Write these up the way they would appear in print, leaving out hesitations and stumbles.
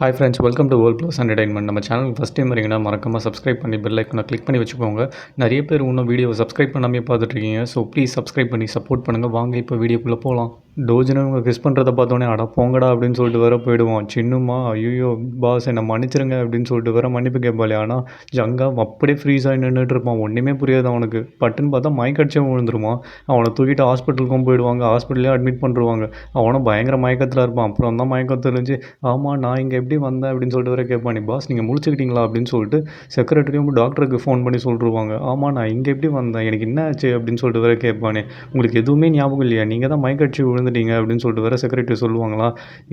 Hi friends, welcome to world plus entertainment. நம்ம சேனலுக்கு first time வரீங்கன்னா மறக்காமல் சப்ஸ்கிரைப் பண்ணி பெல் ஐக்கனை கிளிக் பண்ணி வச்சுக்கோங்க. நிறைய பேர் இன்னும் வீடியோவை சப்ஸ்கிரைப் பண்ணாமே பார்த்துட்ருக்கீங்க. ஸோ ப்ளீஸ் சப்ஸ்கிரைப் பண்ணி சப்போர்ட் பண்ணுங்கள். வாங்க இப்போ வீடியோக்குள்ளே போகலாம். டோஜினு இவங்க கிஸ் பண்ணுறத பார்த்தோன்னே அட போங்கடா அப்படின்னு சொல்லிட்டு வேற போயிடுவான். சின்னுமா ஐயோ பாஸ் என்னை மன்னிச்சிருங்க அப்படின்னு சொல்லிட்டு வேற மன்னிப்பு கேட்பாளே. ஆனால் ஜங்கா அப்படியே ஃப்ரீஸ் ஆகி நின்றுட்டு இருப்பான். ஒன்றுமே புரியாது அவனுக்கு. பட்டுன்னு பார்த்தா மயக்கடிச்சே விழுந்துருவான். அவனை தூக்கிட்டு ஹாஸ்பிட்டலுக்கும் போயிடுவாங்க. ஹாஸ்பிட்டலே அட்மிட் பண்ணுருவாங்க. அவனும் பயங்கர மயக்கத்தில் இருப்பான். அப்புறம் தான் மயக்கம் தெரிஞ்சு ஆமாம் நான் இங்கே எப்படி வந்தேன் அப்படின்னு சொல்லிட்டு வர கேட்பானே. பாஸ் நீங்கள் முழிச்சுக்கிட்டீங்களா அப்படின்னு சொல்லிட்டு செக்ரட்டரியும் டாக்டருக்கு ஃபோன் பண்ணி சொல்லிடுவாங்க. ஆமாம் நான் இங்கே எப்படி வந்தேன், எனக்கு என்ன ஆச்சு அப்படின்னு சொல்லிட்டு வர கேட்பானே. உங்களுக்கு எதுவுமே ஞாபகம் இல்லையா, நீங்கள் தான் மயக்கடிச்சு விழுந்துட்டீங்க அப்படின்னு சொல்லிட்டு வர செக்ரட்டரி சொல்லுவாங்களா.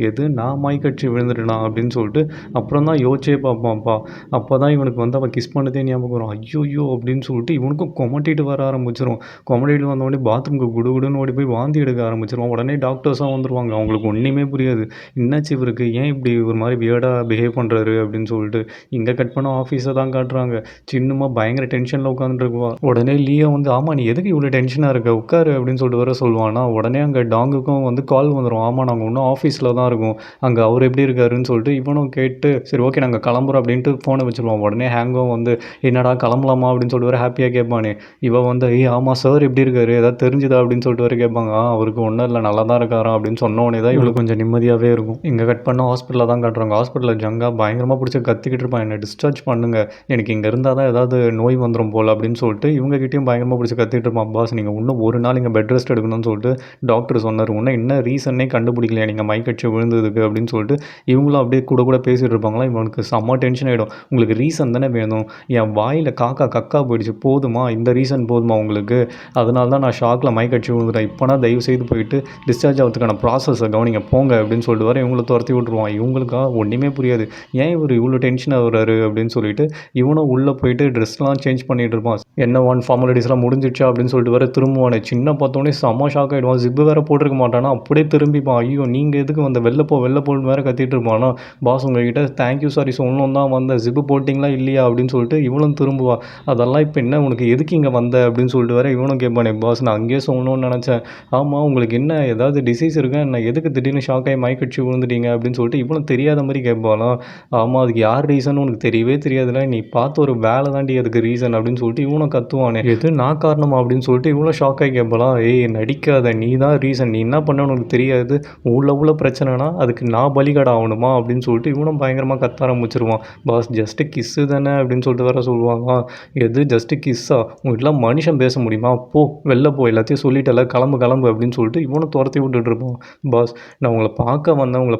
எது நான் மயக்கடிச்சு விழுந்துட்டேனா அப்படின்னு சொல்லிட்டு அப்புறம் தான் யோசிச்சே பார்ப்பான்ப்பா. அப்போ தான் இவனுக்கு வந்து அவன் கிஸ் பண்ணதே ஞாபகம் வரும். ஐயோ அப்படின்னு சொல்லிட்டு இவனுக்கும் கொமட்டிட்டு வர ஆரம்பிச்சிடும். கொமட்டிட்டு வந்தோடனே பாத்ரூமுக்கு குடுகுடுன்னு ஓடி போய் வாந்தி எடுக்க ஆரம்பிச்சிருவான். உடனே டாக்டர்ஸாக வந்துடுவாங்க. அவங்களுக்கு ஒன்றுமே புரியாது. என்னாச்சு இவருக்கு, ஏன் இப்படி ஒரு மாதிரி வியர்டாக பிஹேவ் பண்ணுறாரு அப்படின்னு சொல்லிட்டு. இங்கே கட் பண்ண ஆஃபீஸை தான் காட்டுறாங்க. சின்னமாக பயங்கர டென்ஷனில் உட்காந்துருக்குவா. உடனே லியோ வந்து ஆமாம் நீ எதுக்கு இவ்வளோ டென்ஷனாக இருக்க, உட்காரு அப்படின்னு சொல்லிட்டு வர சொல்லுவானா. உடனே அங்கே டாங்குக்கும் வந்து கால் வந்துடும். ஆமாம் நாங்கள் இன்னும் ஆஃபீஸில் தான் இருக்கோம், அங்கே அவர் எப்படி இருக்காருன்னு சொல்லிட்டு இவனும் கேட்டு சரி ஓகே நாங்கள் கிளம்புறோம் அப்படின்ட்டு ஃபோனை வச்சுருவான். உடனே ஹேங்கும் வந்து என்னடா கிளம்பலாமா அப்படின்னு சொல்லிட்டு வர ஹாப்பியாக கேட்பானே. இவன் வந்து ஆமாம் சார் எப்படி இருக்காரு, ஏதாவது தெரிஞ்சுதா அப்படின்னு சொல்லிட்டு வர கேட்பாங்க. அவருக்கு ஒன்றும் இல்லை நல்லா தான் இருக்காராம் அப்படின்னு சொன்ன உடனே தான் இவளுக்கு கொஞ்சம் நிம்மதியாகவே இருக்கும். இங்கே கட் பண்ண ஹாஸ்பிட்டலில் தான் காட்டுறாங்க. ஹாஸ்பிட்டலில் ஜங்கா பயங்கரமாக பிடிச்சி கத்திக்கிட்டு இருப்பான். என்னை டிஸ்சார்ஜ் பண்ணுங்கள், எனக்கு இங்கே இருந்தால் தான் ஏதாவது நோய் வந்துடும் போல் அப்படின்னு சொல்லிட்டு இவங்ககிட்டையும் பயங்கரமாக பிடிச்சி கத்திட்டு இருப்பான். பாஸ் நீங்கள் இன்னும் ஒரு நாள் இங்கே பெட் ரெஸ்ட் எடுக்கணும்னு சொல்லிட்டு டாக்டர் சொன்னார். இன்னும் என்ன ரீசன்னே கண்டுபிடிக்கலையா நீங்கள் மயக்கடிச்சு விழுந்ததுக்கு அப்படின்னு சொல்லிட்டு இவங்களும் அப்படியே கூட பேசிகிட்டு இருப்பாங்களா. இவனுக்கு செம்ம டென்ஷன் ஆகிடும். உங்களுக்கு ரீசன் தானே வேணும், என் வாயில் காக்கா கக்கா போயிடுச்சு போதுமா, இந்த ரீசன் போதுமா உங்களுக்கு, அதனால தான் நான் ஷாக்கில் மயக்கடிச்சு விழுந்துட்டேன். இப்போனா தயவு செய்து போயிட்டு டிஸ்சார்ஜ் ஆகிறதுக்கான ப்ராசஸை கவனிங்க போங்க அப்படின்னு சொல்லிட்டு வர இவங்களை துரத்தி விட்டுருவான். இவங்களுக்கா ஒன்றுமே புரியாது. ஏன் இவர் இவ்வளோ டென்ஷன் ஆகுறாரு அப்படின்னு சொல்லிட்டு இவனும் உள்ளே போயிட்டு ட்ரெஸ்லாம் சேஞ்ச் பண்ணிகிட்டு இருப்பான். என்ன ஃபார்மாலிட்டிஸ்லாம் முடிஞ்சிடுச்சா அப்படின்னு சொல்லிட்டு வர திரும்புவானே. சின்ன பார்த்தோன்னே செம்ம ஷாக் ஆகிடுவான். ஜிப்பு வேறு போட்டிருக்க மாட்டானா, அப்படியே திரும்பிப்பான். ஐயோ நீங்கள் எதுக்கு வந்த, வெளில போன்னு வேறு கத்திட்டு இருப்பானா. பாஸ் உங்ககிட்ட தேங்க்யூ சாரி சொல்லணும் தான் வந்த, ஜிப்பு போட்டிங்களா இல்லையா அப்படின்னு சொல்லிட்டு இவனும் திரும்புவா. அதெல்லாம் இப்போ என்ன உனக்கு எதுக்கு இங்கே வந்த அப்படின்னு சொல்லிட்டு வர இவனும் கேட்பானே. பாஸ் நான் அங்கேயே சொல்லணும்னு நினச்சேன். ஆமாம் உங்களுக்கு என்ன ஏதாவது டிசீஸ் இருக்கா என்ன, எதுக்கு திடீர்னு ஷாக் ஆகி மயக்கடிச்சு விழுந்துட்டீங்க அப்படின்னு சொல்லிட்டு இவனும் தெரியாத மாதிரி கேட்பாலாம். ஆமாம் அதுக்கு யார் ரீசன் உனக்கு தெரியவே தெரியாதுல, நீ பார்த்து ஒரு வேலை தாண்டி அதுக்கு ரீசன் அப்படின்னு சொல்லிட்டு இவனும் கத்துவானே. எது நான் காரணமா அப்படின்னு சொல்லிட்டு இவனும் ஷாக் ஆகி கேட்பாலாம். ஏய் நடிக்காத, நீ தான் ரீசன், நீ என்ன பண்ண உனக்கு தெரியாது, உள்ள பிரச்சனைனா அதுக்கு நான் பலிகடை ஆகணுமா அப்படின்னு சொல்லிட்டு இவனும் பயங்கரமாக கத்த ஆரம்பிச்சிருவான். பாஸ் ஜஸ்ட்டு கிஸ்ஸு தானே அப்படின்னு சொல்லிட்டு வேற சொல்லுவாங்க. எது ஜஸ்ட்டு கிஸ்ஸா, உங்கள்கிட்டலாம் மனுஷன் பேச முடியுமா, போ வெளில போ, எல்லாத்தையும் சொல்லிட்டல கிளம்பு அப்படின்னு சொல்லிட்டு இவனும் துரத்தி விட்டுட்டு இருப்பான். பாஸ் நான் உங்களை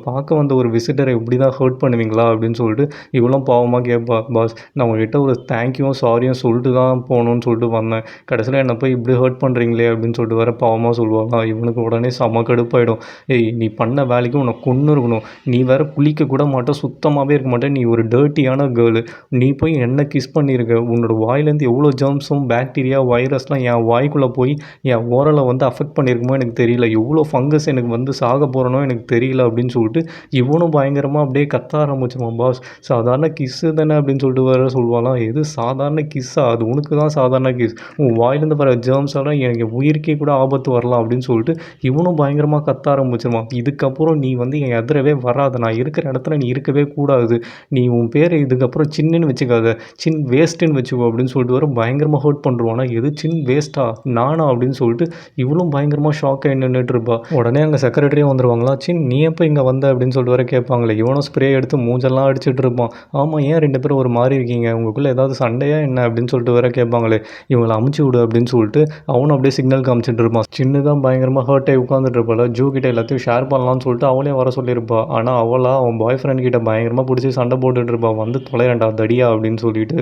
பார்க்க வந்த ஒரு விசிட்டரை இப்படி தான் ஹர்ட் பண்ணுவீங்களா அப்படின்னு சொல்லிட்டு இவ்வளோ பாவமாக கேட்பா. பாஸ் நான் உங்கள்கிட்ட ஒரு தேங்க்யூவும் சாரியும் சொல்லிட்டு தான் போகணுன்னு சொல்லிட்டு வந்தேன், கடைசியில் என்னை போய் இப்படி ஹர்ட் பண்ணுறீங்களே அப்படின்னு சொல்லிட்டு வர பாவமாக சொல்லுவாங்க. இவனுக்கு உடனே செம கடுப்பாயிடும். ஏய் நீ பண்ண வேலைக்கு உன்னை கொன்று இருக்கணும், நீ வேற குளிக்க கூட மாட்டேன், சுத்தமாகவே இருக்க மாட்டேன், நீ ஒரு டர்ட்டியான கேர்ளு, நீ போய் என்ன கிஸ் பண்ணியிருக்க, உன்னோட வாயிலேருந்து எவ்வளோ ஜெர்ம்ஸும் பாக்டீரியா வைரஸ்லாம் என் வாய்க்குள்ளே போய் என் ஓரலை வந்து அஃபெக்ட் பண்ணியிருக்குமோ எனக்கு தெரியல, எவ்வளோ ஃபங்கஸ் எனக்கு வந்து சாக போகிறனோ எனக்கு தெரியல அப்படின்னு சொல்லிட்டு இவனும் பயங்கரமாக அப்படியே கத்த ஆரம்பிச்சிருவான். பாஸ் சாதாரண கிஸ்ஸு தானே அப்படின்னு சொல்லிட்டு வேறு சொல்லுவாலாம். எது சாதாரண கிஸ்ஸா, அது உனக்கு தான் சாதாரண கிஸ், உன் வாயிலேருந்து வர ஜெர்ம்ஸ் எல்லாம் எனக்கு உயிருக்கே கூட ஆபத்து வரலாம் அப்படின்னு சொல்லிட்டு இவனும் பயங்கரமாக கத்த ஆரம்பிச்சிருவான். இதுக்கப்புறம் நீ வந்து என் எதிரவே வராத, நான் இருக்கிற இடத்துல நீ இருக்கவே கூடாது, நீ உன் பேரை இதுக்கப்புறம் சின்னுன்னு வச்சுக்காத, சின் வேஸ்ட்டுன்னு வச்சுக்கோ அப்படின்னு சொல்லிட்டு வர பயங்கரமாக ஹர்ட் பண்ணுவானா. எது சின் வேஸ்ட்டா நானா அப்படின்னு சொல்லிட்டு இவளும் பயங்கரமாக ஷாக் ஆகி நின்றுட்டு இருப்பா. உடனே அங்கே செக்ரட்டரியும் வந்துடுவாங்களா. சின் நீ எப்போ இங்கே வந்த அப்படின்னு சொல்லிட்டு வர கேட்பாங்களே. இவனும் ஸ்ப்ரே எடுத்து மூஞ்செல்லாம் அடிச்சுட்டு இருப்பான். ஆமாம் ஏன் 2 பேரும் ஒரு மாதிரி இருக்கீங்க, உங்களுக்குள்ளே ஏதாவது சண்டையா என்ன அப்படின்னு சொல்லிட்டு வர கேட்பாங்களே. இவங்களை அமுச்சு விடு அப்படின்னு சொல்லிட்டு அவனும் அப்படியே சிக்னல் காமிச்சிட்டு இருப்பான். சின்ன தான் பயங்கரமாக ஹர்ட் ஆகி உட்காந்துட்டு இருப்பாள். ஜூ கிட்ட எல்லாத்தையும் ஷேர் பண்ணலாம்னு சொல்லிட்டு அவளையும் வர சொல்லியிருப்பா. ஆனால் அவன் பாய் ஃப்ரெண்ட் கிட்ட பயங்கரமாக பிடிச்சி சண்டை போட்டுட்டு இருப்பாள். வந்து தொலைறேன்டா தடியா அப்படின்னு சொல்லிட்டு.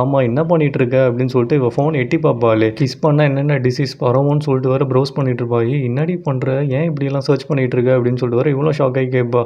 ஆமாம் என்ன பண்ணிட்டு இருக்க அப்படின்னு சொல்லிட்டு இவள் ஃபோன் எட்டி பார்ப்பாளே. கிஸ் பண்ணால் என்னென்ன டிசீஸ் பரவும்னு சொல்லிட்டு வர ப்ரௌஸ் பண்ணிட்டு இருப்பா. என்னடி பண்ணுற, ஏன் இப்படியெல்லாம் சர்ச் பண்ணிட்டு இருக்க அப்படின்னு சொல்லிட்டு வர இவ்வளோ ஷாக் ஆகி கேட்பா.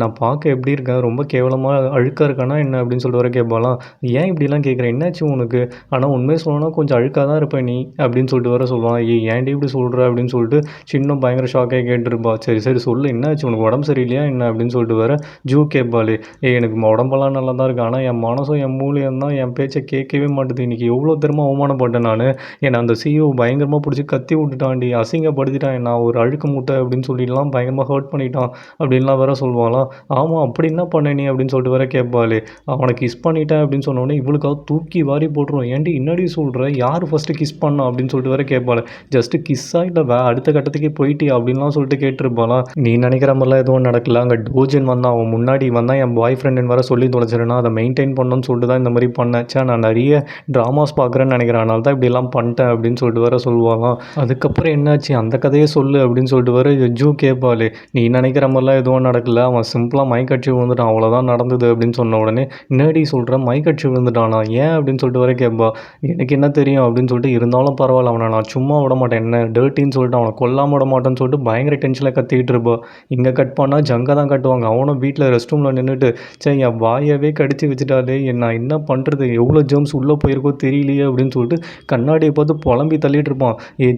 நான் பார்க்க எப்படி இருக்கேன், ரொம்ப கேவலமாக அழுக்காக இருக்கானா என்ன அப்படின்னு சொல்லிட்டு வர கேட்பாலாம். ஏன் இப்படிலாம் கேட்குறேன், என்னாச்சு உனக்கு, ஆனால் உண்மையை சொல்லணும்னா கொஞ்சம் அழுக்காக தான் இருப்பேன் நீ அப்படின்னு சொல்லிட்டு வர சொல்லுவான். ஏன்டி இப்படி சொல்கிற அப்படின்னு சொல்லிட்டு சின்ன பயங்கர ஷாக்காகி கேட்டுருப்பா. சரி சரி சொல்லு என்னாச்சு உனக்கு உடம்பு சரியில்லையா என்ன அப்படின்னு சொல்லிட்டு வேற ஜூ கேட்பாளே. எனக்கு உடம்பெல்லாம் நல்லா தான் இருக்கு. ஆனால் என் மனசும் என் மூளையும் தான் என் பேச்சை கேட்கவே மாட்டுது. இன்றைக்கி எவ்வளோ தெரியுமா அவமானப்பட்டேன் நான். என்னை அந்த சிஇஓ பயங்கரமாக பிடிச்சி கத்தி விட்டுட்டான்டி, அசிங்கப்படுத்திட்டான், நான் ஒரு அழுக்கு மூட்டை அப்படின்னு சொல்லிட்டுலாம் பயங்கரமாக ஹர்ட் பண்ணிட்டான் அப்படின்லாம் வேற சொல்லுவாளாம். ஆமாம் அப்படி என்ன பண்ண நீ அப்படின்னு சொல்லிட்டு வேற கேட்பாளே. அவனை கிஸ் பண்ணிட்டேன் அப்படின்னு சொன்னோடனே இவளுக்காக தூக்கி வாரி போட்டுருவோம். ஏன்டி என்னடி சொல்கிற, யார் ஃபஸ்ட்டு கிஸ் பண்ணா அப்படின்னு சொல்லிட்டு வேற கேட்பாள். ஜஸ்ட்டு கிஸ்ஸா இல்லை அடுத்த கட்டத்துக்கே போயிட்டியா அப்படின்லாம் சொல்லிட்டு கேட்டிருப்பாளாம். நீ நினைக்கிற மாதிரிலாம் எதுவும் நடக்கல. அங்கே டோஜன் வந்தான், அவன் முன்னாடி வந்தான், என் பாய் ஃப்ரெண்டுன்னு வர சொல்லி தொலைச்சிருனா அதை மெயின்டைன் பண்ணணும்னு சொல்லிட்டு தான் இந்த மாதிரி பண்ணேன். சே நான் நிறைய ட்ராமாஸ் பார்க்குறேன்னு நினைக்கிறேன், அதனால தான் இப்படிலாம் பண்ணிட்டேன் அப்படின்னு சொல்லிட்டு வேற சொல்லுவாங்களாம். அதுக்கப்புறம் என்னாச்சு அந்த கதையை சொல்லு அப்படின்னு சொல்லிட்டு வேற ஜூ கேட்பாளே. நீ நினைக்கிற மாதிரிலாம் எதுவும் நடக்கல, அவன் சிம்பிளாக மைக்கடிச்சு விழுந்துட்டான், அவ்வளோதான் நடந்தது அப்படின்னு சொன்ன உடனே என்னடி சொல்கிற, மைக்கடிச்சு விழுந்துட்டானா ஏன் அப்படின்னு சொல்லிட்டு வர கேட்பா. எனக்கு என்ன தெரியும் அப்படின்னு சொல்லிட்டு, இருந்தாலும் பரவாயில்ல அவனை நான் சும்மா விட மாட்டேன், என்ன டர்ட்டின்னு சொல்லிட்டு அவனை கொல்லாமல் விட மாட்டேன்னு சொல்லிட்டு பயங்கர டென்ஷனில் கத்திக்கிட்டு இருப்பா. இங்கே கட் பண்ணால் ஜங்கை தான் கட்டுவாங்க. அவனும் வீட்டில் ரெஸ்ட் ரூமில் நின்றுட்டு சரி என் வாயவே கடிச்சு வச்சுட்டாலே நான் என்ன பண்ணுறது, எவ்வளோ ஜெர்ம்ஸ் உள்ளே போயிருக்கோ தெரியலையே அப்படின்னு சொல்லிட்டு கண்ணாடியை பார்த்து புலம்பி தள்ளிட்டு இருப்பான்.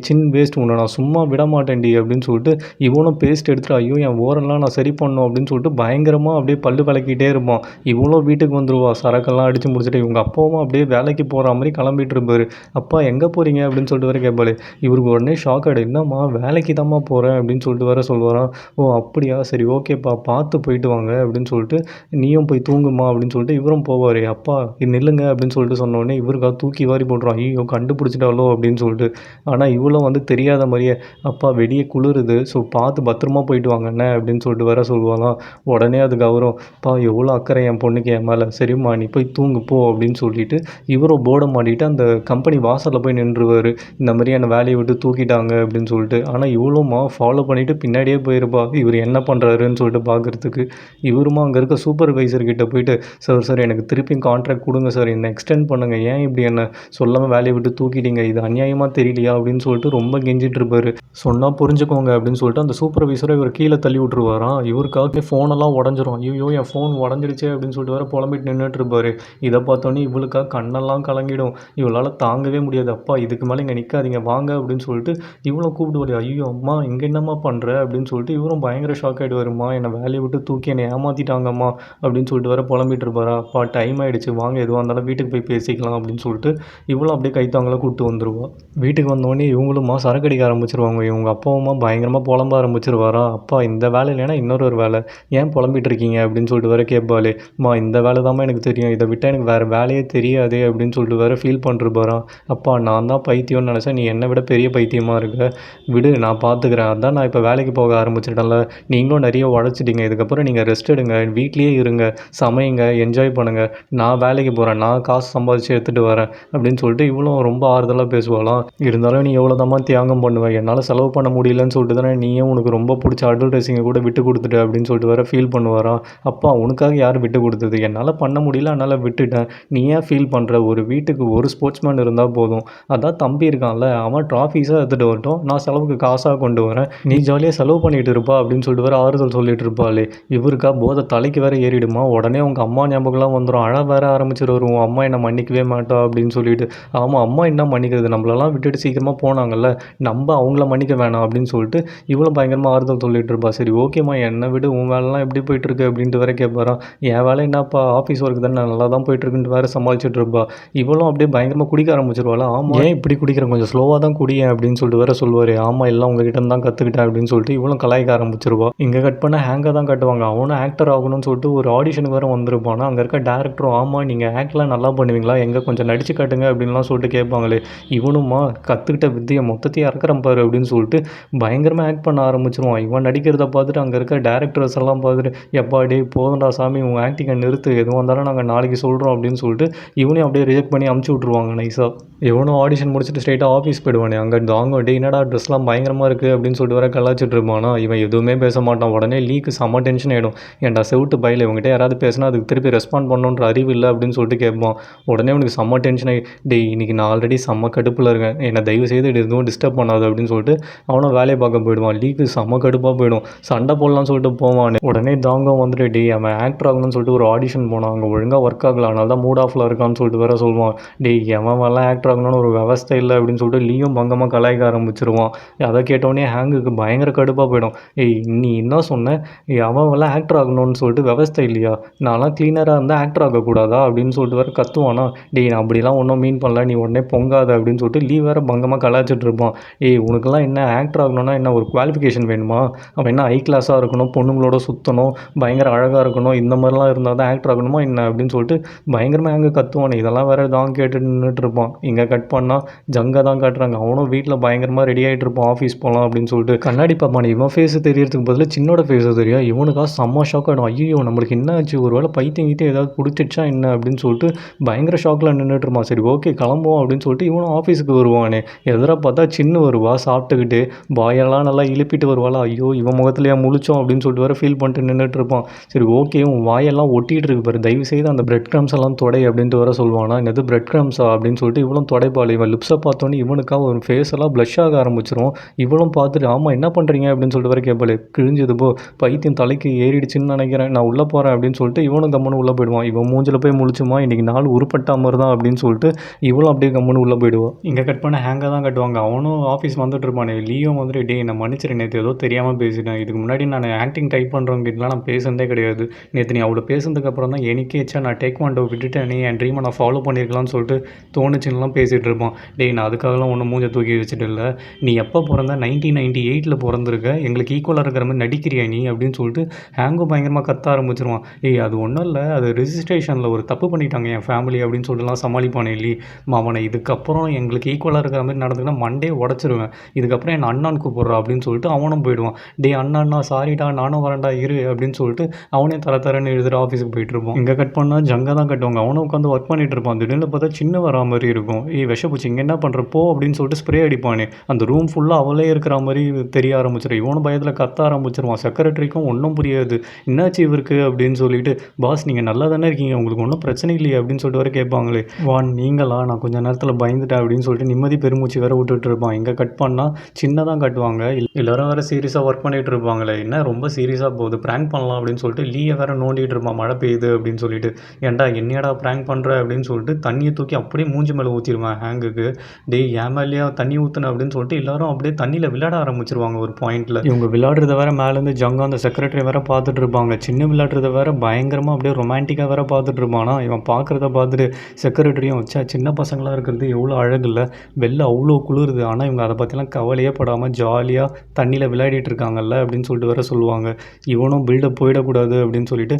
சின் வேஸ்ட் உன்னை நான் சும்மா விட மாட்டேன்டி அப்படின்னு சொல்லிட்டு இவனும் பேஸ்ட் எடுத்துட்டு ஐயோ என் ஓரெல்லாம் நான் சரி பண்ணணும் அப்படின்னு சொல்லிட்டு பயங்கரமாக அப்படியே பல்லு விளக்கிட்டே இருப்பான். இவனும் வீட்டுக்கு வந்துடுவா சரக்கெல்லாம் அடித்து முடிச்சுட்டு. இவங்க அப்பாவும் அப்படியே வேலைக்கு போகிற மாதிரி கிளம்பிட்டு இருப்பார். அப்பா எங்கே போகிறீங்க அப்படின்னு சொல்லிட்டு வர கேட்பாரு. இவருக்கு உடனே ஷாக் ஆகிடு. என்னம்மா வேலைக்கு தான்மா போகிறேன் அப்படின்னு சொல்லிட்டு வர சொல்லுவாராம். ஓ அப்படியா சரி ஓகேப்பா பார்த்து போயிட்டு வாங்க அப்படின்னு சொல்லிட்டு நீயும் போய் தூங்குமா அப்படின்னு சொல்லிட்டு இவரும் போவார். அப்பா நில்லுங்க அப்படின்னு சொல்லிட்டு சொன்னோடனே இவருக்காக தூக்கி வாரி போட்டுருவான். ஐயோ கண்டுபிடிச்சிட்டாலோ அப்படின்னு சொல்லிட்டு. ஆனால் இவ்வளோ வந்து தெரியாத மாதிரியே அப்பா வெடியே குளிருது ஸோ பார்த்து பத்திரமா போயிட்டு வாங்கண்ணே அப்படின்னு சொல்லிட்டு வர சொல்லுவாங்களாம். உடனே அதுக்கு அவரும் அப்பா எவ்வளோ அக்கறை என் பொண்ணுக்கு என் மேலே, சரிம்மா நீ போய் தூங்கு போ அப்படின்னு சொல்லிட்டு இவரும் போர்டை மாட்டிட்டு அந்த கம்பெனி வாசலில் போய் நின்றுவார். இந்த மாதிரி என்னை வேலையை விட்டு தூக்கிட்டாங்க அப்படின்னு சொல்லிட்டு. ஆனால் இவ்வளோமா ஃபாலோ பண்ணிவிட்டு பின்னாடியே போயிருப்பா இவர் என்ன பண்ணுறாருன்னு சொல்லிட்டு பார்க்குறதுக்கு. இவருமா அங்கே இருக்க சூப்பர்வைசர்கிட்ட போயிட்டு சார் சார் எனக்கு திருப்பியும் கான்ட்ராக்ட் கொடுங்க சார், என்னை எக்ஸ்டெண்ட் பண்ணுங்கள், ஏன் இப்படி என்ன சொல்லாமல் வேலையை விட்டு தூக்கிட்டீங்க, இது அநியாயமாக தெரியலையா அப்படின்னு சொல்லிட்டு ரொம்ப கெஞ்சிட்டு இருப்பார். சொன்னால் புரிஞ்சுக்கோங்க அப்படின்னு சொல்லிட்டு அந்த சூப்பர்வைசரை இவர் கீழே தள்ளி விட்டுருவாராம். இவருக்காக ஃபோனெல்லாம் உடஞ்சிரும். ஐயோ என் ஃபோன் உடஞ்சிருச்சே அப்படின்னு சொல்லிட்டு வேறு புலம்பிட்டு நின்றுட்டு இருப்பார். இதை பார்த்தோன்னே இவளுக்காக கண்ணெல்லாம் கலங்கிடும். இவளால் தாங்கவே முடியாது. அப்பா இதுக்கு மேலே இங்கே நிற்காதீங்க வாங்க அப்படின்னு சொல்லிட்டு இவளும் கூப்பிட்டு, ஐயோ அம்மா இங்கே என்னம்மா பண்ணுற அப்படின்னு சொல்லிட்டு இவரும் பயங்கர ஷாக் ஆகிடுவாருமா. என்னை வேலையை விட்டு தூக்கி என்னை ஏமாற்றிட்டாங்கம்மா அப்படின்னு சொல்லிட்டு வேறு புலம்பிட்டு இருப்பாரா. அப்பா டைம் ஆகிடுச்சு வாங்க எதுவாக இருந்தாலும் வீட்டுக்கு போய் பேசிக்கலாம் அப்படின்னு சொல்லிட்டு இவளும் அப்படியே கைத்தாங்கள கூப்பிட்டு வந்துடுவா. வீட்டுக்கு வந்தோடனே இவங்களுமா சரக்கடிக்க ஆரம்பிச்சிருவாங்க. இவங்க அப்பாவுமா பயங்கரமாக புலம்ப ஆரம்பிச்சிருவாரா. அப்பா இந்த வேலை இல்லைன்னா இன்னொரு வேலை, ஏன் புலம்பிட்டு இருக்கீங்க அப்படின்னு சொல்லிட்டு வேறு கேட்பாளே. அம்மா இந்த வேலை தாம்மா எனக்கு தெரியும், இதை விட்டால் எனக்கு வேறு வேலையே தெரியாதே அப்படின்னு சொல்லிட்டு வேறு ஃபீல் பண்ணிருப்பாரா. அப்பா நான் தான் பைத்தியம்னு நினச்சேன், நீ என்னை விட பெரிய பைத்தியமாக இருக்க, விடு நான் பார்த்துக்கிறேன், அதான் நான் இப்போ வேலைக்கு போக ஆரம்பிச்சிட்டேன்ல, நீங்களும் நிறைய உழைச்சிட்டிங்க, இதுக்கப்புறம் நீங்கள் ரெஸ்ட் எடுங்க, வீட்லேயே இருங்க, சமைங்க, என்ஜாய் பண்ணுங்கள், நான் வேலைக்கு போகிறேன், நான் காசு சம்பாதிச்சு எடுத்துகிட்டு வரேன் அப்படின்னு சொல்லிட்டு இவ்வளோ ரொம்ப ஆறுதலாக பேசுவாளாம். இருந்தாலும் நீ எவ்வளோ தான் தியாகம் பண்ணுவேன், என்னால் செலவு பண்ண முடியலன்னு சொல்லிட்டு தானே நீயும் உனக்கு ரொம்ப பிடிச்ச அட்வர்டைஸிங்கை கூட விட்டு கொடுத்துட்டு அப்படின்னு சொல்லிட்டு வேறு ஃபீல் பண்ணுவாராம். அப்பா உனக்காக யார் விட்டு கொடுத்தது, என்னால் பண்ண முடியல அதனால் விட்டுட்டேன், நீ ஏன் ஃபீல் பண்ணுற, ஒரு வீட்டுக்கு ஒரு ஸ்போர்ட்ஸ்மேன் இருந்தால் போதும், அதான் தம்பி இருக்கான்ல அவன் ட்ராஃபீஸாக எடுத்துகிட்டு வரட்டும், நான் செலவுக்கு காசாக கொண்டு வரேன், நீ ஜாலியாக செலவு பண்ணிகிட்டு இருப்பா அப்படின்னு சொல்லிட்டு வேறு ஆறுதல் சொல்லிட்டு இருப்பாளே. இவருக்கா போதை தலைக்கு வேறு ஏறிடுமா. உடனே உங்கள் அம்மா ஞாபகம்லாம் வந்துடும், அழ வேற ஆரம்பிச்சிருவார். உன் அம்மா என்னை மன்னிக்கவே மாட்டா அப்படின்னு சொல்லிட்டு. ஆமாம் அம்மா என்ன மன்னிக்கிறது, நம்மளெல்லாம் விட்டுட்டு சீக்கிரமாக போனாங்கல்ல, நம்ம அவங்கள மன்னிக்க வேணாம் அப்படின்னு சொல்லிட்டு இவ்வளோ பயங்கரமாக ஆறுதல் சொல்லிட்டு இருப்பா. சரி ஓகேம்மா என்னை விடு, உன் வேலைலாம் எப்படி போயிட்டுருக்கு அப்படின்ட்டு வேற கேட்பாரான். என் வேலை என்னப்பா ஆஃபீஸ் ஒர்க் தானே நல்லா தான் போயிட்டுருக்குன்ட்டு வேறு சமாளிச்சுட்டு இருப்பா. இவளும் அப்படியே பயங்கரமாக குடிக்க ஆரம்பிச்சிருவாள். ஆமாம் ஏன் இப்படி குடிக்கிறேன், கொஞ்சம் ஸ்லோவாக தான் குடியேன் அப்படின்னு சொல்லிட்டு வேறு சொல்லுவார். ஆமாம் எல்லாம் உங்ககிட்ட தான் கற்றுக்கிட்டேன் அப்படின்னு சொல்லிட்டு இவளும் கலாய்க்க ஆரம்பிச்சிருவா. இங்கே கட் பண்ண ஹேங்கை தான் கட்டுவாங்க. அவனும் ஆக்டர் ஆகணும்னு சொல்லிட்டு ஒரு ஆடிஷனுக்கு வேறு வந்திருப்பானா. அங்கே இருக்க டேரக்டரும் ஆமாம் நீங்கள் ஆக்ட்லாம் நல்லா பண்ணுவீங்களா, எங்கே கொஞ்சம் நடிச்சு காட்டுங்க அப்படின்லாம் சொல்லிட்டு கேட்பாங்களே. இவனுமா கற்றுக்கிட்ட வித்தியை மொத்தத்தையும் இறக்குறேன் பாரு அப்படின்னு சொல்லிட்டு பயங்கரமாக ஆக்ட் பண்ண ஆரம்பிச்சிருவான். இவன் நடிக்கிறத பார்த்துட்டு அங்கே இருக்க டேரக்டர்ஸ் எல்லாம் பார்த்துட்டு எப்பா டே போதும்டா சாமி உங்கள் ஆக்டிங்கை நிறுத்து, எதுவும் வந்தாலும் நாங்கள் நாளைக்கு சொல்கிறோம் அப்படின்னு சொல்லிட்டு இவனையும் அப்படியே ரிஜெக்ட் பண்ணி அமுச்சு விட்ருவாங்க நைஸாக. இவனும் ஆடிஷன் முடிச்சுட்டு ஸ்ட்ரெயிட்டாக ஆஃபீஸ் போயிடுவானே. அங்கே தாங்க டே என்னடா ட்ரெஸ்லாம் பயங்கரமாக இருக்குது அப்படின்னு சொல்லிட்டு வர கலாச்சிட்டு இருப்பானா. இவன் எதுவுமே பேச மாட்டான். உடனே லீக்கு செம்ம டென்ஷன் ஆகிடும். ஏன்டா செவிட்டு பயில இவங்ககிட்ட யாராவது பேசினா அதுக்கு திருப்பி ரெஸ்பாண்ட் பண்ணணுன்ற அறிவு இல்லை அப்படின்னு சொல்லிட்டு கேட்பான். உடனே அவனுக்கு செம்ம டென்ஷன் ஆகி டே இன்றைக்கி நான் ஆல்ரெடி செம்ம கடுப்பில் இருக்கேன், என்னை தயவு செய்து எதுவும் டிஸ்டர்ப் பண்ணாது அப்படின்னு சொல்லிட்டு அவனும் வேலையை பார்க்க போயிடுவான். லீக்கு செம்ம கடுப்பாக போயிடும். சண்டை போடலாம்னு சொல்லிட்டு போவான். உடனே தாங்கம் வந்துட்டு டே அவன் ஆக்டர் ஆகணும்னு சொல்லிட்டு ஒரு ஆடிஷன் போனான், அங்கே ஒழுங்காக ஒர்க் ஆகல, அதனால தான் மூட் ஆஃபில் இருக்கான்னு சொல்லிட்டு வேற சொல்லுவான். டே எவன் ஆக்டர் ஆகணும்னு ஒரு விவஸ்தை இல்லை அப்படின்னு சொல்லிட்டு லீயும் பங்கமாக கலாய்க்க ஆரம்பிச்சிருவான். அதை கேட்டோடனே ஹேங்குக்கு பயங்கர கடுப்பாக போயிடும். ஏய் நீ என்ன சொன்ன? ஏய் அவன்லாம் ஆக்டர் ஆகணும்னு சொல்லிட்டு விவஸ்தை இல்லையா? நான்லாம் கிளீனராக இருந்தால் ஆக்டர் ஆகக்கூடாதா அப்படின்னு சொல்லிட்டு வேறு கத்துவானா. டேய் நான் அப்படிலாம் ஒன்றும் மீன் பண்ணல, நீ உடனே பொங்காத அப்படின்னு சொல்லிட்டு லீவ் வேறு பங்கமாக கலாய்ச்சிட்டு இருப்பான். ஏய் உனக்கெல்லாம் என்ன ஆக்டர் ஆகணும்னா என்ன ஒரு குவாலிஃபிகேஷன் வேணுமா? அவன் என்ன ஹை கிளாஸாக இருக்கணும், பொண்ணுங்களோட சுற்றணும், பயங்கர அழகாக இருக்கணும், இந்த மாதிரிலாம் இருந்தால் தான் ஆக்டர் ஆகணுமா என்ன அப்படின்னு சொல்லிட்டு பயங்கரமாக அங்கே கத்துவானே. இதெல்லாம் வேறு தான் கேட்டு நின்றுட்டு இருப்பான். இங்கே கட் பண்ணால் ஜங்கை தான் காட்டுறாங்க. அவனும் வீட்டில் பயங்கரமாக ரெடி ஆகிட்டு இருப்பான் ஆஃபீஸ் போகலாம் அப்படின்னு சொல்லிட்டு. கண்ணாடி பார்ப்பானே, இவன் ஃபேஸு தெரியறதுக்கு பதிலாக சின்னோட ஃபேஸை தெரியும். இவனுக்காக செம்ம ஷாக் ஆகிடும். ஐயோ நம்மளுக்கு என்ன ஆச்சு, ஒரு வேளை பைத்தியம் கிட்டே ஏதாவது பிடிச்சிச்சா என்ன அப்படின்னு சொல்லிட்டு பயங்கர ஷாக்கில் நின்றுட்டு இருப்பான். சரி ஓகே கிளம்புவோம் அப்படின்னு சொல்லிட்டு இவனும் ஆஃபீஸுக்கு வருவானே. எதிராக பார்த்தா சின்ன வருவா சாப்பிட்டுக்கிட்டு பாயெல்லாம் நல்லா இழுப்பிட்டு வருவாளா. ஐயோ இவன் முகத்துலையா முழிச்சோம் அப்படின்னு சொல்லிட்டு வேறு ஃபீல் பண்ணிட்டு நின்றுட்டு இருப்பான். சரி ஓகே உன் வாயெல்லாம் ஒட்டிகிட்டு இருக்கு பாரு, தயவு செய்து அந்த பிரெட் க்ரம்ஸ் எல்லாம் தொடை அப்படின்ட்டு வர சொல்லுவானா. என்னது பிரெட் க்ரம்ஸா அப்படின்னு சொல்லிட்டு இவளும் தொடைப்பாள். இவன் லிப்ஸை பார்த்தோன்னே இவனுக்காக ஒரு ஃபேஸ் எல்லாம் ப்ளஷ் ஆக ஆரம்பிச்சிரும். இவளும் பார்த்துட்டு ஆமாம் என்ன பண்ணுறீங்க அப்படின்னு சொல்லிட்டு வர கேட்பாள். கிழிஞ்சது போ, பைத்தியம் தலைக்கு ஏறிடுச்சுன்னு நினைக்கிறேன், நான் உள்ளே போகிறேன் அப்படின்னு சொல்லிட்டு இவனும் கம்முன்னு உள்ளே போயிடுவான். இவன் மூஞ்சில் போய் முழிச்சுமா இன்றைக்கி நாள் உருப்பட்டா மாதிரி தான் அப்படின்னு சொல்லிட்டு இவளும் அப்படியே கம்முன்னு உள்ளே போயிடுவான். இங்கே கட் பண்ண ஹேங்கை தான் கட்டுவாங்க. அவனும் ஆஃபீஸ் வந்துட்டு இருப்பானே. லீவோ வந்துட்டு டே நான் மன்னிச்சிரு, நேற்று ஏதோ தெரியாமல் பேசிட்டேன், இதுக்கு முன்னாடி நான் ஆக்டிங் டைப் பண்ணுறவங்கிட்டலாம் நான் பேசுனதே கிடையாது, நேற்று நீ அவ்வளோ பேசுனதுக்கப்புறம் தான் எனக்கே ச்சா நான் டேக் வாண்டோ விட்டுட்டு நீ என் ட்ரீமை நான் ஃபாலோ பண்ணியிருக்கலாம்னு சொல்லிட்டு தோணுச்சுன்னெலாம் பேசிகிட்டு இருப்பான். டேய் நான் அதுக்காகலாம் ஒன்றும் மூஞ்சை தூக்கி வச்சுட்டு இல்லை, நீ எப்போ பிறந்த 1998 பிறந்திருக்க, எங்களுக்கு ஈக்குவலாக இருக்கிற மாதிரி நடிக்கிறியா நீ அப்படின்னு சொல்லிட்டு ஹேங்கும் பயங்கரமாக கத்த ஆரம்பிச்சிருவான். ஏய் அது ஒன்றும் இல்லை, அது ரிஜிஸ்ட்ரேஷனில் ஒரு தப்பு பண்ணிட்டாங்க என் ஃபேமிலி அப்படின்னு சொல்லிட்டுலாம் சமாளிப்பானே இல்லை. அவனை இதுக்கப்புறம் எங்களுக்கு ஈக்குவலாக இருக்கிற மாதிரி நடந்துக்கினா மண்டே உடச்சிருவேன், இதுக்கப்புறம் என் அண்ணான்னு கூப்பிட்றா அப்படின்னு சொல்லிட்டு அவனும் போயிடுவான். டே அண்ணா சாரிடா நானும் வரேன்டா இரு அப்படின்னு சொல்லிட்டு அவனே தரன்னு எழுதுகிற ஆஃபீஸுக்கு போயிட்டு இருப்பான். இங்கே கட் பண்ணால் ஜங்கை தான் கட்டுவாங்க. அவனும் உட்காந்து ஒர்க் பண்ணிட்டு இருப்பான். திடீர்னு பார்த்தா சின்ன வரா மாதிரி இருக்கும். ஏய் விஷப்பூச்சி இங்கே என்ன பண்ணுறப்போ அப்படின்னு சொல்லிட்டு ஸ்ப்ரே அடிப்பானே. அந்த ரூம் ஃபுல்லாக அவளே இருக்கிற மாதிரி தெரிய ஆரம்பிச்சிடும். இவனும் பயத்தில் கத்த ஆரம்பிச்சிருவான். செக்ரட்டரிக்கும் ஒன்றும் புரியாது, என்னாச்சு இவருக்கு அப்படின்னு சொல்லிட்டு. பாஸ் நீங்கள் நல்லா தானே இருக்கீங்க, உங்களுக்கு ஒன்றும் பிரச்சனை இல்லையே அப்படின்னு சொல்லிட்டு வர கேட்பாங்களே. வான் நீங்களா, நான் கொஞ்சம் நேரத்தில் பயந்துட்டேன் அப்படின்னு சொல்லிட்டு நிம்மதி பெருமூச்சு வேற விட்டுட்டு இருப்பான். இங்கே கட் பண்ணால் சின்னதாக கட்டுவாங்க. எல்லாரும் வேறு சீரியஸாக ஒர்க் பண்ணிகிட்டு இருப்பாங்களே. என்ன ரொம்ப சீரியஸாக போகுது, ப்ராங்க் பண்ணலாம் அப்படின்னு சொல்லிட்டு லீயை வேறு நோண்டிகிட்டு இருப்பான். மழை பெய்யுது அப்படின்னு சொல்லிட்டு. ஏன்டா என்னையடா ப்ராங்க் பண்ணுற அப்படின்னு சொல்லிட்டு தண்ணியை தூக்கி அப்படியே மூஞ்சி மேலே ஊற்றிடுவேன் ஹேங்குக்கு. டேய் ஏன் மேலேயா தண்ணி ஊற்றுன அப்படின்னு சொல்லிட்டு எல்லாரும் அப்படியே தண்ணியில் விளையாட ஆரம்பிச்சிருவாங்க ஒரு பாயிண்டில். இவங்க விளையாடுறத வேறு மேலேருந்து ஜங்கம் அந்த செக்ரட்டரி வேறு பார்த்துட்டு இருப்பாங்க. சின்ன விளையாடுறத வேறு பயங்கரமாக அப்படியே ரொமான்டிக்காக வேறு பார்த்துட்டு இருப்பானா. இவன் பார்க்குறத பார்த்துட்டு செக்ரட்டரியும் வச்சா சின்ன பசங்களாக இருக்கிறது எவ்வளோ அழகில்லை, வெளில அவ்வளோ குளிருது, ஆனால் இவங்க அதை பற்றிலாம் கவலையே படாமல் ஜாலியாக தண்ணியில் விளையாடிட்டு இருக்காங்கல்ல அப்படின்னு சொல்லிட்டு வேறு சொல்லுவாங்க. இவனும் பில்டப் போயிடக்கூடாது அப்படின்னு சொல்லிட்டு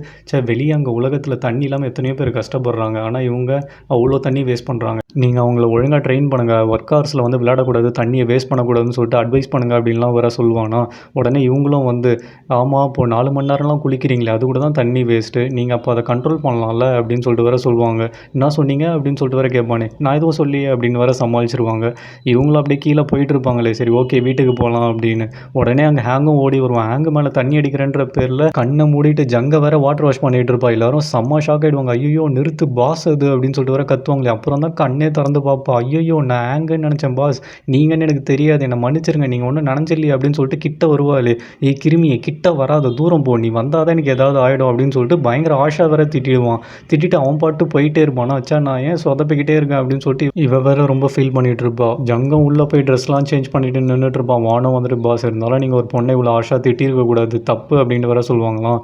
வெளியே அங்கே உலகத்தில் தண்ணி இல்லாமல் எத்தனையோ பேர் கஷ்டப்படுறாங்க, ஆனால் இவங்க அவ்வளோ தண்ணி வேஸ்ட் பண்ணுறாங்க, நீங்கள் அவங்கள ஒழுங்காக ட்ரெயின் பண்ணுங்கள், ஒர்க் ஹவர்ஸில் வந்து விளையாடக்கூடாது, தண்ணியை வேஸ்ட் பண்ணக்கூடாதுன்னு சொல்லிட்டு அட்வைஸ் பண்ணுங்கள் அப்படின்லாம் வேறு சொல்லுவானா. உடனே இவங்களும் வந்து ஆமாம் இப்போது 4 மணி நேரம்லாம் குளிக்கிறீங்களே அது கூட தான் தண்ணி வேஸ்ட்டு, நீங்கள் அப்போ அதை கண்ட்ரோல் பண்ணலாம்ல அப்படின்னு சொல்லிட்டு வேறு சொல்லுவாங்க. என்ன சொன்னீங்க அப்படின்னு சொல்லிட்டு வேறு கேட்பானே. நான் எதுவும் சொல்லியே அப்படின்னு வேறு சமாளிச்சிருவாங்க. இவங்களும் அப்படியே கீழே போயிட்டு இருப்பாங்களே. சரி ஓகே வீட்டுக்கு போகலாம் அப்படின்னு. உடனே அங்கே ஹேங்கும் ஓடி வருவான். ஹேங்கு மேலே தண்ணி அடிக்கிறேன்ற பேரில் கண்ணை மூடிட்டு ஜங்கை வேறு வாட்டர் வாஷ் பண்ணிகிட்டு இருப்பா. எல்லாரும் செம்ம ஷாக் ஆகிடுவாங்க. ஐயோ நிறுத்து பாஸ் அது அப்படின்னு சொல்லிட்டு வேறு கத்துவாங்களே. அப்புறம் தான் கண்ணே திறந்து பார்ப்பா. ஐயோ நான் ஹேங்குன்னு நினச்சேன் பாஸ், நீங்கன்னு எனக்கு தெரியாது, என்னை மன்னிச்சிருங்க, நீங்கள் ஒன்றும் நினச்சில்லையே அப்படின்னு சொல்லிட்டு கிட்ட வருவாள். ஏ கிருமியை கிட்ட வராத தூரம் போ, நீ வந்தால் தான் எனக்கு ஏதாவது ஆகிடும் அப்படின்னு சொல்லிட்டு பயங்கர ஆஷா வேற திட்டிடுவான். திட்டிட்டு அவன் பாட்டு போயிட்டே இருப்பானா. வச்சா நான் ஏன் சொதப்பிக்கிட்டே இருக்கேன் அப்படின்னு சொல்லிட்டு இவ வேற ரொம்ப ஃபீல் பண்ணிட்டு இருப்பா. ஜங்கம் உள்ளே போய் ட்ரெஸ்லாம் சேஞ்ச் பண்ணிட்டு நின்றுட்டு இருப்பான். வானம் வந்துட்டு பாஸ் இருந்தாலும் நீங்கள் ஒரு பொண்ணை இவ்வளோ ஆஷா திட்டிருக்கக்கூடாது, தப்பு அப்படின்னு வேற சொல்லுவாங்களாம்.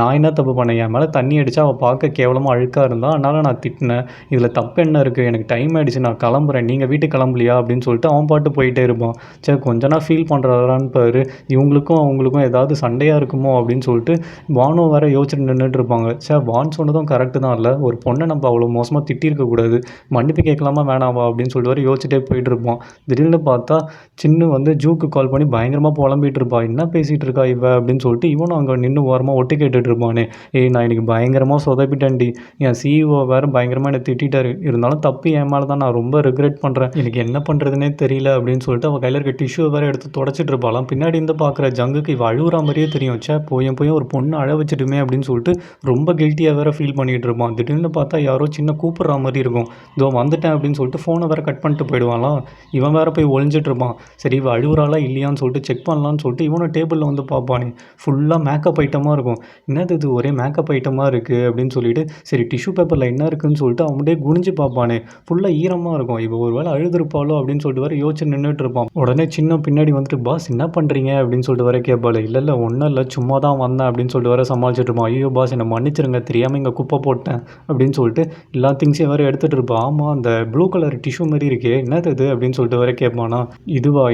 நான் என்ன தப்பு பண்ணேன், என் மேலே தண்ணி அடித்தா அவள் பார்க்க கேவலமாக அழுக்காக இருந்தால் அதனால் நான் திட்டினேன், இதில் தப்பு என்ன இருக்குது, எனக்கு டைம் ஆகிடுச்சு நான் கிளம்புறேன், நீங்கள் வீட்டுக்கு கிளம்பலையா அப்படின்னு சொல்லிட்டு அவன் பாட்டு போயிட்டே இருப்பான். சரி கொஞ்ச நாள் ஃபீல் பண்ணுறாரான்னு பாரு, இவங்களுக்கும் அவங்களுக்கும் ஏதாவது சண்டையாக இருக்குமோ அப்படின்னு சொல்லிட்டு வானும் வேறு யோசிச்சுட்டு நின்றுட்டு இருப்பாங்க. சரி வான் சொன்னதும் கரெக்டு தான், இல்லை ஒரு பொண்ணை நம்ம அவ்வளோ மோசமாக திட்டிருக்கக்கூடாது, மன்னிப்பு கேட்கலாமா வேணாவா அப்படின்னு சொல்லிட்டு வர யோசிச்சுட்டே போயிட்டு இருப்பான். திடீர்னு பார்த்தா சின்ன வந்து ஜூக்கு கால் பண்ணி பயங்கரமாக புலம்பிகிட்டு இருப்பா. என்ன பேசிகிட்டு இருக்கா இவ அப்படின்னு சொல்லிட்டு இவனும் அங்கே நின்று ஓரமாக ஒட்டு கேட்டுட்டு இருப்பானே. ஏய் நான் இன்றைக்கி பயங்கரமாக சொதப்பிட்டேன்டி, என் சிஇஓ வேறு பயங்கரமாக என்னை திட்டாரு, இருந்தாலும் தப்பு என் மேலே தான், நான் ரொம்ப ரிக்ரெட் பண்ணுறேன், எனக்கு என்ன பண்ணுறதுனே தெரியல அப்படின்னு சொல்லிட்டு அவள் கையில் இருக்க டிஷ்யூ வேறு எடுத்து தொடச்சிட்டு இருப்பாளாம். பின்னாடி இருந்து பார்க்குற ஜங்குக்கு இவள் அழுகுற மாதிரியே தெரியும். வச்சா போய் ஒரு பொண்ணு அழ வச்சுட்டுமே அப்படின்னு சொல்லிட்டு ரொம்ப கில்ட்டியாக வேறு ஃபீல் பண்ணிகிட்டு இருப்பான். திடீர்னு பார்த்தா யாரோ சின்ன கூப்பிட்ற மாதிரி இருக்கும். இதோ வந்துட்டேன் அப்படின்னு சொல்லிட்டு ஃபோனை வேறு கட் பண்ணிட்டு போயிடுவாங்களாம். இவன் வேறு போய் ஒழிஞ்சிட்டு இருப்பான். சரி இவள் அழுகுறாளா இல்லையான்னு சொல்லிட்டு செக் பண்ணலான்னு சொல்லிட்டு இவனை டேபிளில் வந்து பார்ப்பானே. ஃபுல்லாக மேக்கப் ஐட்டமாக இருக்கும். என்னது இது ஒரே மேக்கப் ஐட்டமாக இருக்குது அப்படின்னு சொல்லிட்டு சரி டிஷ்யூ பேப்பரில் என்ன இருக்குதுன்னு சொல்லிட்டு அவன்கிட்டே குனிஞ்சு பார்ப்பானே. ஃபுல்லாக ஃபுல்லாக ஈரமாக இருக்கும். இப்போ ஒரு வேளை அழுதுருப்பாளோ அப்படின்னு சொல்லிட்டு வேற யோசிச்சு நின்றுட்டு இருப்பான். உடனே சின்ன பின்னாடி வந்துட்டு பாஸ் என்ன பண்ணுறீங்க அப்படின்னு சொல்லிட்டு வேற கேட்பாள். இல்லை இல்லை ஒன்றும் இல்லை சும்மா தான் வந்தேன் அப்படின்னு சொல்லிட்டு வேற சமாளிச்சுட்டு இருப்பான். ஐயோ பாஸ் என்னை மன்னிச்சிருங்க தெரியாமல் இங்கே குப்பை போட்டேன் அப்படின்னு சொல்லிட்டு எல்லா திங்ஸையும் வேறு எடுத்துகிட்டு இருப்பான். ஆமாம் அந்த ப்ளூ கலர் டிஷ்யூ மாதிரி இருக்கே என்னது இது அப்படின்னு சொல்லிட்டு வேற கேட்பானா.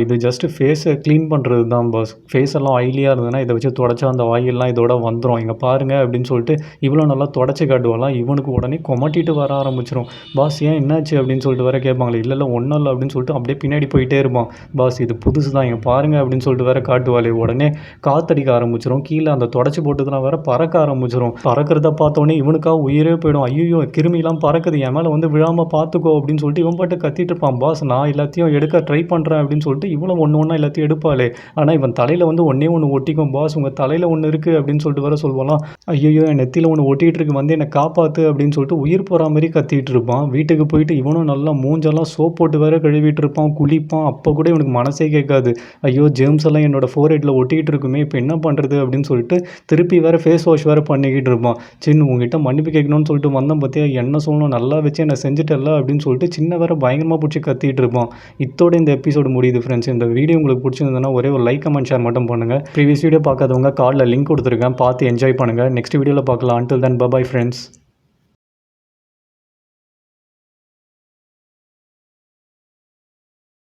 இது ஜஸ்ட் ஃபேஸை க்ளீன் பண்ணுறது தான் பாஸ். ஃபேஸ் எல்லாம் ஆயிலியாக இருந்ததுன்னா இதை வச்சு தொடச்சா அந்த ஆயிலெலாம் இதோட வந்துடும் இங்கே பாருங்கள் அப்படின்னு சொல்லிட்டு இவ்வளோ நல்லா தொடச்சி காட்டுவாலாம். இவனுக்கு உடனே கொமட்டிட்டு வர ஆரம்பிச்சிடும். பாஸ் ஏன் என்னாச்சு அப்படின்னு சொல்லிட்டு வேற கேட்பாங்களே. இல்லை இல்லை ஒன்றும் இல்லை அப்படின்னு சொல்லிட்டு அப்படியே பின்னாடி போயிட்டே இருப்பான். பாஸ் இது புதுசு தான் இங்கே பாருங்கள் அப்படின்னு சொல்லிட்டு வேற காட்டுவாளே. உடனே காத்தடிக்க ஆரம்பிச்சிடும். கீழே அந்த தொடச்சி போட்டதுலாம் வேற பறக்க ஆரம்பிச்சிடும். பறக்கிறத பார்த்தோன்னே இவனுக்காக உயிரே போயிடும். ஐயோ கிருமிலாம் பறக்குது என் மேலே வந்து விழாமல் பார்த்துக்கோ அப்படின்னு சொல்லிட்டு இவன் பாட்டு கத்திட்டு இருப்பான். பாஸ் நான் எல்லாத்தையும் எடுக்க ட்ரை பண்ணுறேன் அப்படின்னு சொல்லிட்டு இவ்வளோ ஒன்று ஒன்றா எல்லாத்தையும் எடுப்பாளே. ஆனால் இவன் தலையில் வந்து ஒன்றே ஒன்று ஒட்டிக்கும். பாஸ் உங்கள் தலையில் ஒன்று இருக்குது அப்படின்னு சொல்லிட்டு வேற சொல்லுவாலாம். ஐயோ என் நெத்தியில் ஒன்று ஒட்டிகிட்டு இருக்கு வந்து என்னை காப்பாற்று அப்படின்னு சொல்லிட்டு உயிர் போகிற மாதிரி கத்திட்டு இருப்பான். வீட்டுக்கு போயிட்டு இவனும் நல்லா மூஞ்செல்லாம் சோப் போட்டு வேற கழுவிட்டு இருப்பான், குளிப்பான். அப்போ கூட இவனுக்கு மனசே கேட்காது. ஐயோ ஜேம்ஸ் எல்லாம் என்னோட ஃபோர்ஹெட்டில் ஒட்டிகிட்டு இருக்குமே இப்போ என்ன பண்ணுறது அப்படின்னு சொல்லிட்டு திருப்பி வேறு ஃபேஸ் வாஷ் வேறு பண்ணிக்கிட்டு இருப்பான். சின்ன உங்ககிட்ட மன்னிப்பு கேட்கணும்னு சொல்லிட்டு வந்தேன் பார்த்தியா என்ன சொல்லணும் நல்லா வச்சு என்னை செஞ்சுட்டல அப்படின்னு சொல்லிட்டு சின்ன வேறு பயங்கரமாக பிடிச்சி கத்திட்டு இருப்பான். இத்தோட இந்த எபிசோடு முடியுது ஃப்ரெண்ட்ஸ். இந்த வீடியோ உங்களுக்கு பிடிச்சிருந்ததுன்னா ஒரே ஒரு லைக் கமெண்ட் ஷேர் மட்டும் பண்ணுங்கள். ப்ரீவியஸ் வீடியோ பார்க்காதவங்க கார்டில் லிங்க் கொடுத்துருக்கேன் பார்த்து என்ஜாய் பண்ணுங்கள். நெக்ஸ்ட் வீடியோவில் பார்க்கலாம். until then bye bye friends.